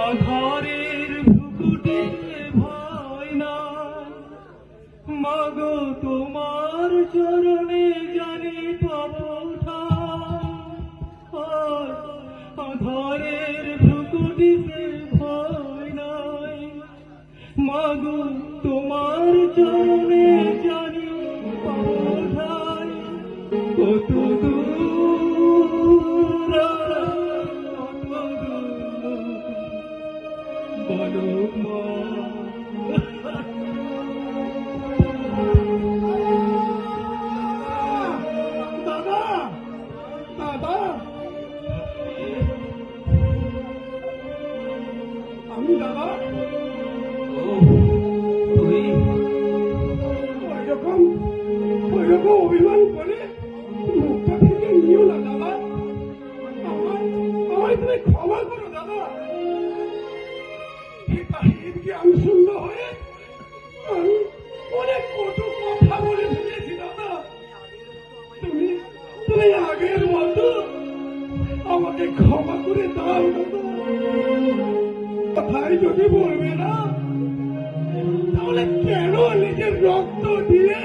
আধারের ভুকুটিতে ভয় নাই, মাগো তোমার চরণে জানি পাবো ঠাঁই। আধারের ভুকুটিতে ভয় নাই, মাগো তোমার চরণে জানি পাবো ঠাঁই। কত দূর বলো মা। দাদা, দাদা, আমি দাদা ওইরকম অভিমান করে মুখটা থেকে নিও না দাদা। আমায় তুমি ক্ষমা করো দাদা। আমি শূন্য হয়ে আমি অনেক কটু কথা বলে ফেলেছি দাদা। তুমি তুমি আগের মতো আমাকে ক্ষমা করে দাও দাদা। কথাই যদি বলবে না, তাহলে কেন নিজের রক্ত দিয়ে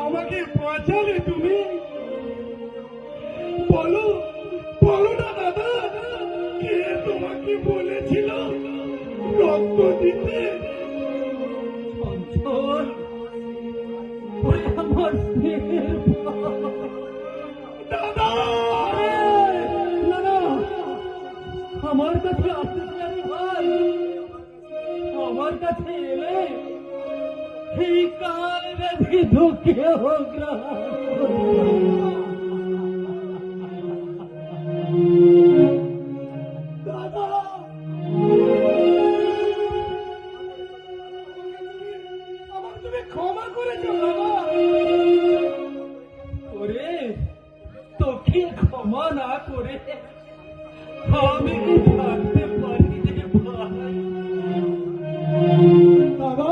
আমাকে বাঁচালে তুমি? বলো বলো না দাদা, কে তোমাকে বলেছিল রক্ত দিতে? চঞ্চল, আমার দাদা, না না, আমার কাছে আসতে চাই ভাই। আমার কাছে এলে এই কাল ব্যাধি ঢুকে হোক না। দাদা, আমার তুমি ক্ষমা করেছো দাদা। ওরে, তোকে ক্ষমা না করে আমি কি থাকতে পারি রে ভাই? দাদা,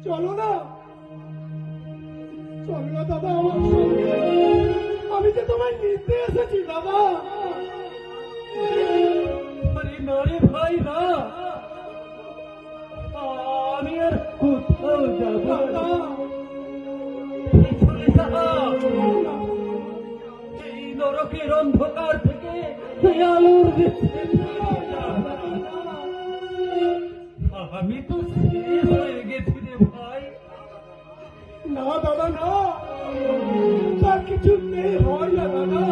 চলো না, চলো না দাদা আমার সঙ্গে। আমি যে তোমায় নিতে এসেছি দাদা। আরে না রে ভাই না, আমি আর কোথাও যাব না। চলে যা, এই নরকের অন্ধকার থেকে তুই আলোর দেশে নিয়ে যা। আমি তো শেষ হয়ে গেছি রে ভাই। না দাদা না, তার কিছুতেই হয় না দাদা।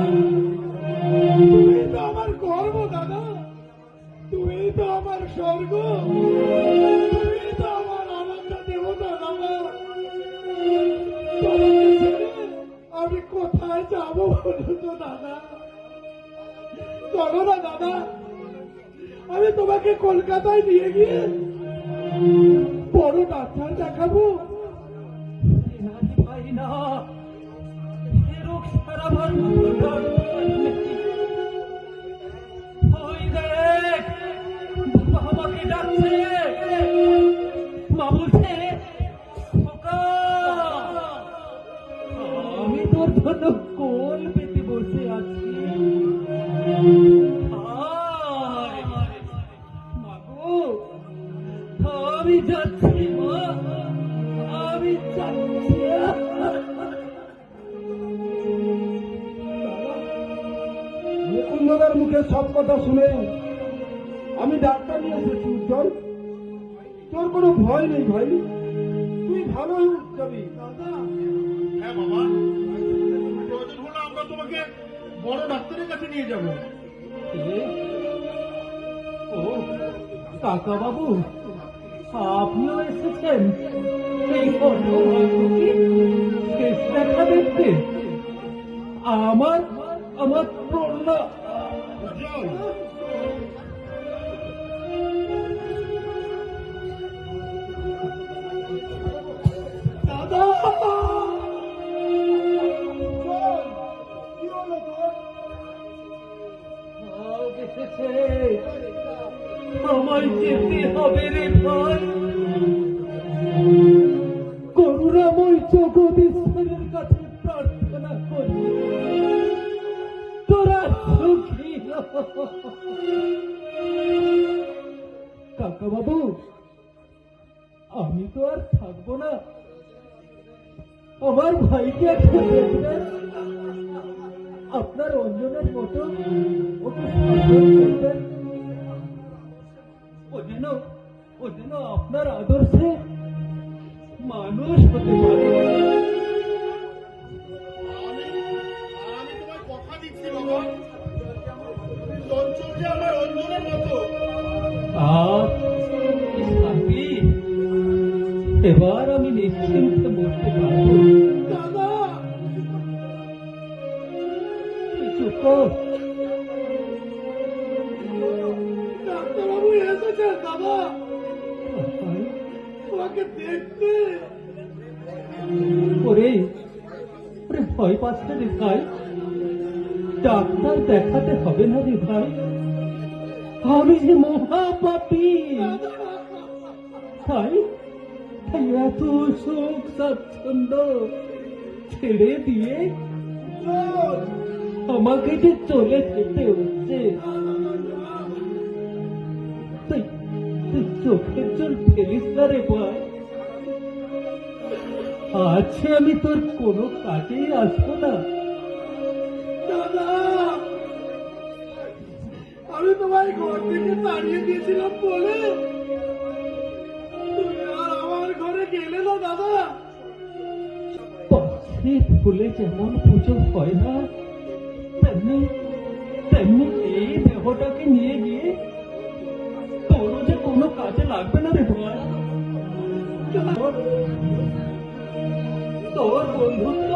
তুমি তো আমার গর্ব দাদা, তুমি তো আমার স্বর্গ, তুমি তো আমার আনন্দ দেবতা দাদা। তোমাকে ছেড়ে আমি কোথায় যাবো বলো তো দাদা? চলো না দাদা, আমি তোমাকে কলকাতায় নিয়ে গিয়ে বড় ডাক্তার দেখাবো। না রে ভাই না, এ রোগ সারাবার মতো ডাক্তার নেই। ওই দেখ, আমাকে ডাকছে, মা বলছে খোকা, আমি তোর জন্য কোল পেতে বসে আছি। আয়, মাগো, আমি যাচ্ছি মা, আমি যাচ্ছি। মুকুন্দদার মুখে সব কথা শুনে আমি ডাক্তার নিয়ে এসেছি। উজ্জ্বল, তোর কোনো ভয় নেই ভাই, তুই ভালো হয়ে যাবি। হ্যাঁ বাবা, প্রয়োজন হলে আমরা তোমাকে বড় ডাক্তারের কাছে নিয়ে যাব। ও কাকা বাবু, আপনিও এসেছেন এই হতভাগ্যকে শেষ দেখা দেখতে? আমার আমার প্রণাম। দাদা, কি হলো তোর? এসেছে, আমায় যেতে হবে রে ভাই। করুণাময় জগদীশ্বরের কাছে প্রার্থনা করি তোরা সুখী হ। কাকা বাবু, আমি তো আর থাকবো না। আমার ভাইকে একটা দেখবেন, আপনার অঞ্জনের মতো ওকে শাসন করবেন। ও যেন আপনার আদর্শে মানুষ হতে পারে। আমি তোমায় কথা দিচ্ছি বাবা, চঞ্চল যে আমার অঞ্জনের মতো। আর কি শান্তি! এবার আমি নিশ্চিন্তে বসতে পারবো। দাদা, চুপ কর। ডাক্তারবাবু এসেছেন দাদা, তোমাকে দেখতে। ওরে ওরে, ভয় পাচ্ছে রে ভাই, ডাক্তার দেখাতে হবে না রে ভাই। আমি যে মহাপাপী। তাই তাই এত সুখ স্বাচ্ছন্দ্য ছেড়ে দিয়ে আমাকে যে চলে যেতে হচ্ছে। তুই তুই চোখের জল ফেলিস না রে ভাই। আছে আমি তোর কোনো কাজেই আসবো না। দাদা, আমি তোমায় ঘর থেকে তাড়িয়ে দিয়েছিলাম বলে তুমি আর আমার ঘরে গেলে না দাদা। পাশে ফুলে যেমন পুজো হয় না, তেমনি তেমনি এই দেহটাকে নিয়ে গিয়ে তোরও যে কোনো কাজে লাগবে না রে ভাই। তোর বন্ধুত্ব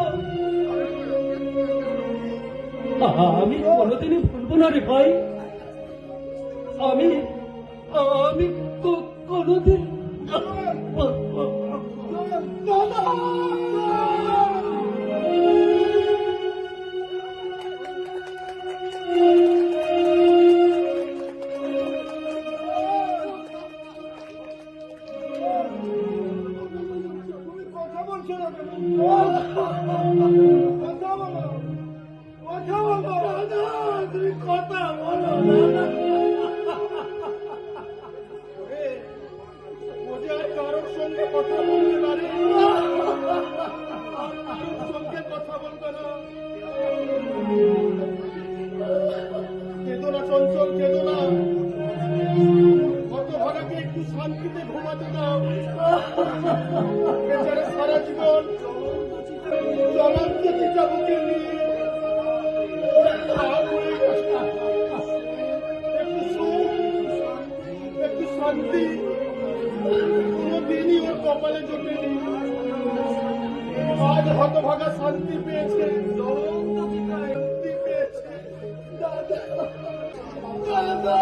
আমি কোনোদিনই ভুলবো না রে ভাই। আমি আমি কোনোদিন দাদা, কথা বলছো না কেন? কথা বলো, কথা বলো দাদা, তুমি কথা বলো দাদা। ও যে আর কারোর সঙ্গে কথা বলতে পারে, কারোর সঙ্গে কথা বলবে না। কেঁদো না চঞ্চল, কেঁদো না। হতভাগাকে একটু শান্তিতে ঘুমাতে দাও। বেচারা সারা জীবন জ্বলন্ত চিতাবুকে নিয়ে ভাব হয়ে গেছে। একটু সুখ, একটু শান্তি কোনদিনই ওর কপালে জোটেনি। আজ হতভাগা শান্তি পেয়েছে, শান্তি পেয়েছে। দাদা, দাদা,